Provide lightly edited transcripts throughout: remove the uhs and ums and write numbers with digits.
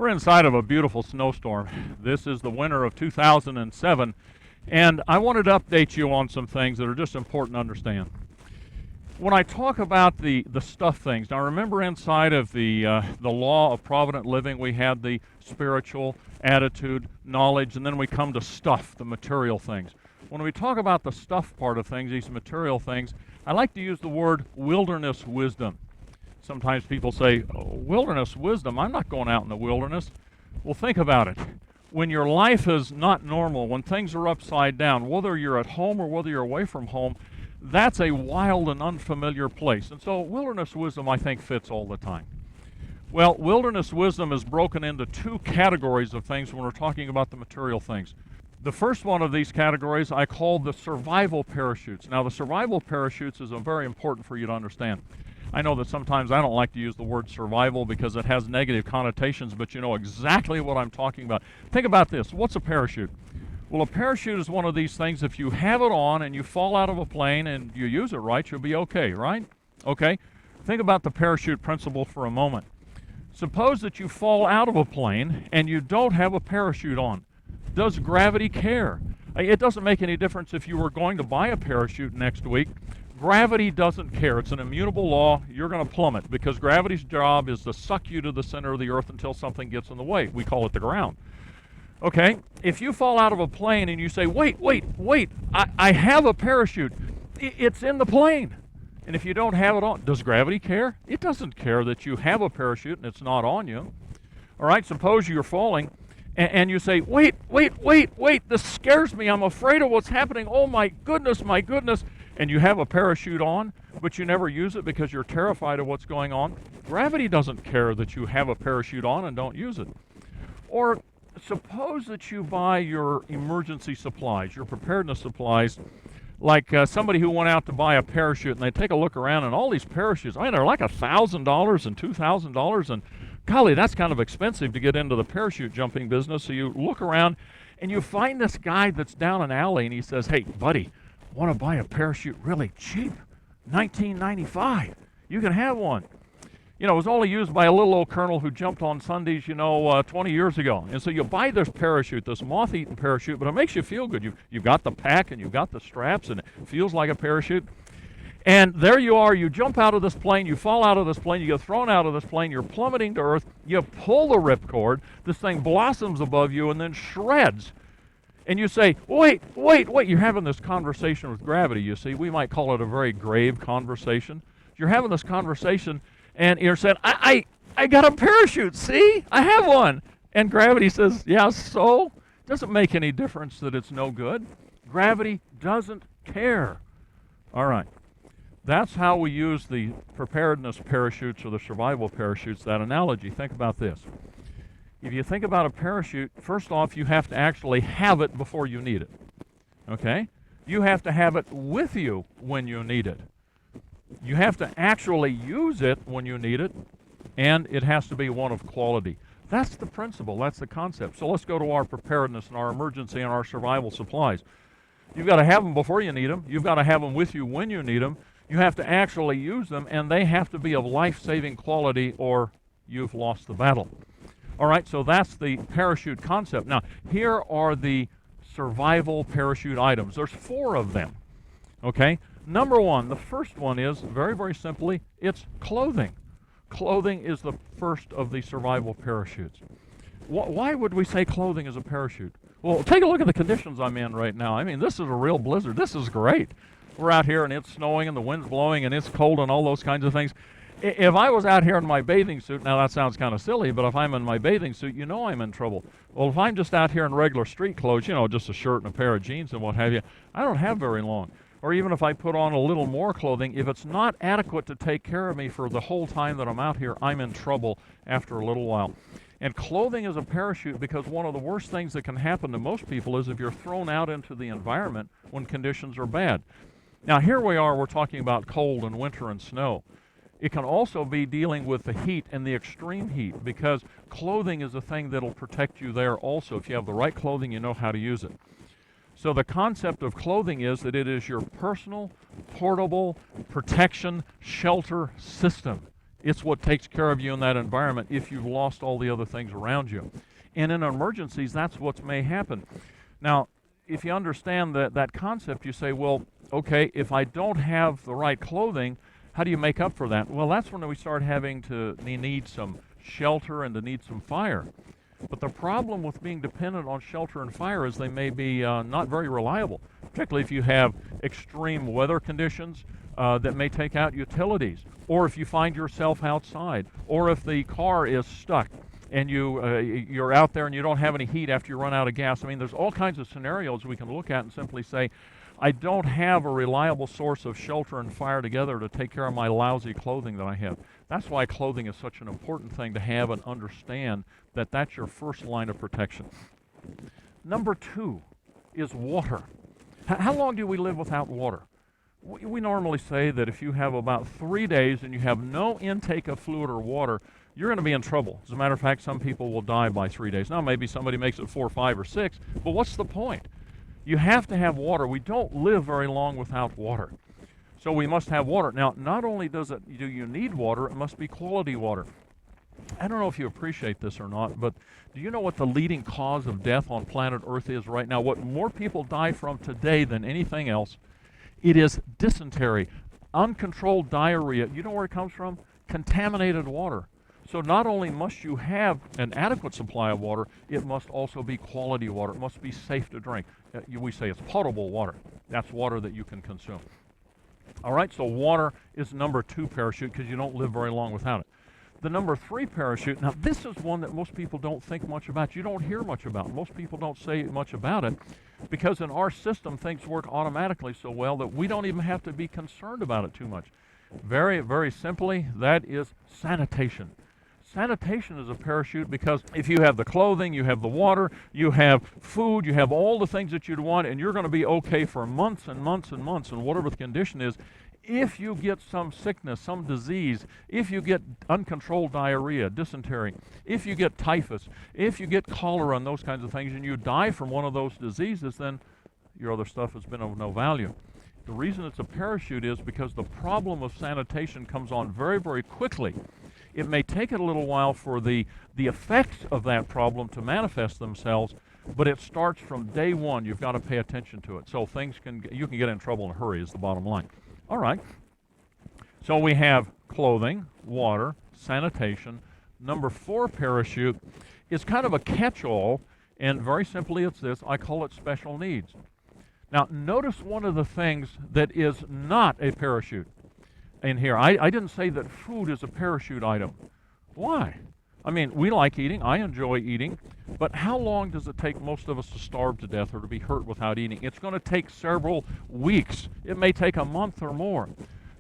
We're inside of a beautiful snowstorm. This is the winter of 2007, and I wanted to update you on some things that are just important to understand. When I talk about the stuff things, now remember inside of the law of provident living, we had the spiritual, attitude, knowledge, and then we come to stuff, the material things. When we talk about the stuff part of things, these material things, I like to use the word wilderness wisdom. Sometimes people say, oh, wilderness wisdom, I'm not going out in the wilderness. Well, think about it. When your life is not normal, when things are upside down, whether you're at home or whether you're away from home, that's a wild and unfamiliar place. And so wilderness wisdom, I think, fits all the time. Well, wilderness wisdom is broken into two categories of things when we're talking about the material things. The first one of these categories I call the survival parachutes. Now, the survival parachutes is very important for you to understand. I know that sometimes I don't like to use the word survival because it has negative connotations, but you know exactly what I'm talking about. Think about this. What's a parachute? Well, a parachute is one of these things, if you have it on and you fall out of a plane and you use it right, you'll be okay, right? Okay? Think about the parachute principle for a moment. Suppose that you fall out of a plane and you don't have a parachute on. Does gravity care? It doesn't make any difference if you were going to buy a parachute next week. Gravity doesn't care. It's an immutable law. You're going to plummet because gravity's job is to suck you to the center of the earth until something gets in the way. We call it the ground. Okay? If you fall out of a plane and you say, wait, I have a parachute. It's in the plane. And if you don't have it on, does gravity care? It doesn't care that you have a parachute and it's not on you. All right? Suppose you're falling and you say, wait, this scares me. I'm afraid of what's happening. Oh, my goodness. And you have a parachute on, but you never use it because you're terrified of what's going on. Gravity doesn't care that you have a parachute on and don't use it. Or suppose that you buy your emergency supplies, your preparedness supplies, like somebody who went out to buy a parachute, and they take a look around, and all these parachutes, I mean, they're like $1,000 and $2,000, and golly, that's kind of expensive to get into the parachute jumping business. So you look around, and you find this guy that's down an alley, and he says, hey, buddy, want to buy a parachute really cheap, $19.95. You can have one. You know, it was only used by a little old colonel who jumped on Sundays, 20 years ago. And so you buy this parachute, this moth-eaten parachute, but it makes you feel good. You've got the pack and you've got the straps and it feels like a parachute. And there you are, you jump out of this plane, you fall out of this plane, you get thrown out of this plane, you're plummeting to earth, you pull the ripcord, this thing blossoms above you and then shreds. And you say, wait, you're having this conversation with gravity, you see. We might call it a very grave conversation. You're having this conversation, and you're saying, I got a parachute, see? I have one. And gravity says, yeah, so? It doesn't make any difference that it's no good. Gravity doesn't care. All right. That's how we use the preparedness parachutes or the survival parachutes, that analogy. Think about this. If you think about a parachute, first off, you have to actually have it before you need it. Okay? You have to have it with you when you need it. You have to actually use it when you need it, and it has to be one of quality. That's the principle. That's the concept. So let's go to our preparedness and our emergency and our survival supplies. You've got to have them before you need them. You've got to have them with you when you need them. You have to actually use them, and they have to be of life-saving quality or you've lost the battle. All right, so that's the parachute concept. Now, here are the survival parachute items. There's 4 of them, okay? Number 1, the first one is, very, very simply, it's clothing. Clothing is the first of the survival parachutes. Why would we say clothing is a parachute? Well, take a look at the conditions I'm in right now. I mean, this is a real blizzard. This is great. We're out here, and it's snowing, and the wind's blowing, and it's cold, and all those kinds of things. If I was out here in my bathing suit, now that sounds kind of silly, but if I'm in my bathing suit, you know I'm in trouble. Well, if I'm just out here in regular street clothes, just a shirt and a pair of jeans and what have you, I don't have very long. Or even if I put on a little more clothing, if it's not adequate to take care of me for the whole time that I'm out here, I'm in trouble after a little while. And clothing is a parachute because one of the worst things that can happen to most people is if you're thrown out into the environment when conditions are bad. Now, here we are, we're talking about cold and winter and snow. It can also be dealing with the heat and the extreme heat because clothing is a thing that'll protect you there also. If you have the right clothing, you know how to use it. So the concept of clothing is that it is your personal, portable protection shelter system. It's what takes care of you in that environment if you've lost all the other things around you. And in emergencies, that's what may happen. Now, if you understand that concept, you say, well, okay, if I don't have the right clothing, how do you make up for that? Well, that's when we start having to need some shelter and to need some fire. But the problem with being dependent on shelter and fire is they may be not very reliable, particularly if you have extreme weather conditions that may take out utilities, or if you find yourself outside, or if the car is stuck and you're out there and you don't have any heat after you run out of gas. I mean, there's all kinds of scenarios we can look at and simply say, I don't have a reliable source of shelter and fire together to take care of my lousy clothing that I have. That's why clothing is such an important thing to have and understand that that's your first line of protection. Number 2 is water. How long do we live without water? We normally say that if you have about 3 days and you have no intake of fluid or water, you're going to be in trouble. As a matter of fact, some people will die by 3 days. Now, maybe somebody makes it 4, 5, or 6, but what's the point? You have to have water. We don't live very long without water. So we must have water. Now, not only do you need water, it must be quality water. I don't know if you appreciate this or not, but do you know what the leading cause of death on planet Earth is right now? What more people die from today than anything else? It is dysentery, uncontrolled diarrhea. You know where it comes from? Contaminated water. So not only must you have an adequate supply of water, it must also be quality water. It must be safe to drink. We say it's potable water. That's water that you can consume. All right, so water is number 2 parachute because you don't live very long without it. The number 3 parachute, now this is one that most people don't think much about. You don't hear much about. Most people don't say much about it because in our system things work automatically so well that we don't even have to be concerned about it too much. Very, very simply, that is sanitation. Sanitation is a parachute because if you have the clothing, you have the water, you have food, you have all the things that you'd want, and you're going to be okay for months and months and months, and whatever the condition is, if you get some sickness, some disease, if you get uncontrolled diarrhea, dysentery, if you get typhus, if you get cholera and those kinds of things, and you die from one of those diseases, then your other stuff has been of no value. The reason it's a parachute is because the problem of sanitation comes on very, very quickly. It may take it a little while for the effects of that problem to manifest themselves, but it starts from day one. You've got to pay attention to it. So you can get in trouble in a hurry is the bottom line. All right. So we have clothing, water, sanitation. Number 4 parachute is kind of a catch-all, and very simply it's this. I call it special needs. Now, notice one of the things that is not a parachute in here. I didn't say that food is a parachute item. Why? I mean, we like eating. I enjoy eating. But how long does it take most of us to starve to death or to be hurt without eating? It's going to take several weeks. It may take a month or more.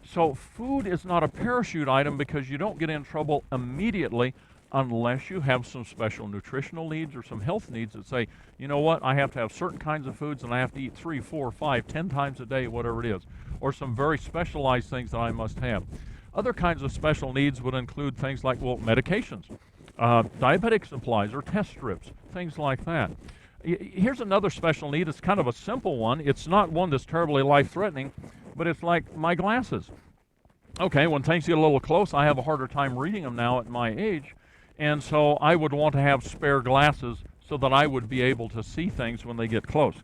So food is not a parachute item because you don't get in trouble immediately unless you have some special nutritional needs or some health needs that say, you know what, I have to have certain kinds of foods and I have to eat 3, 4, 5, 10 times a day, whatever it is, or some very specialized things that I must have. Other kinds of special needs would include things like, well, medications, diabetic supplies or test strips, things like that. Here's another special need. It's kind of a simple one. It's not one that's terribly life-threatening, but it's like my glasses. Okay, when things get a little close, I have a harder time reading them now at my age, and so I would want to have spare glasses so that I would be able to see things when they get close.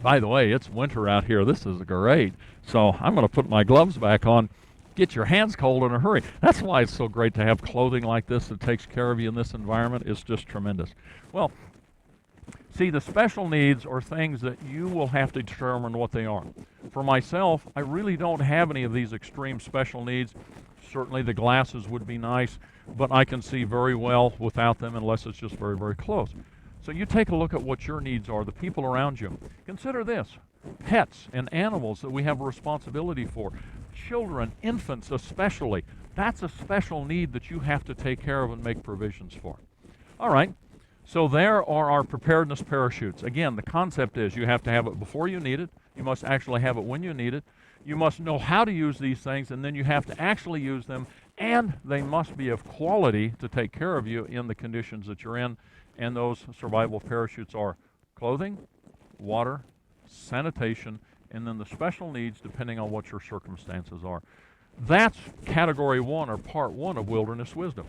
By the way, it's winter out here. This is great. So I'm going to put my gloves back on. Get your hands cold in a hurry. That's why it's so great to have clothing like this that takes care of you in this environment. It's just tremendous. Well, see, the special needs are things that you will have to determine what they are. For myself, I really don't have any of these extreme special needs. Certainly the glasses would be nice, but I can see very well without them unless it's just very, very close. So you take a look at what your needs are, the people around you. Consider this, pets and animals that we have a responsibility for. Children, infants especially. That's a special need that you have to take care of and make provisions for. All right, so there are our preparedness parachutes. Again, the concept is you have to have it before you need it. You must actually have it when you need it. You must know how to use these things, and then you have to actually use them, and they must be of quality to take care of you in the conditions that you're in. And those survival parachutes are clothing, water, sanitation, and then the special needs depending on what your circumstances are. That's category one or part one of wilderness wisdom.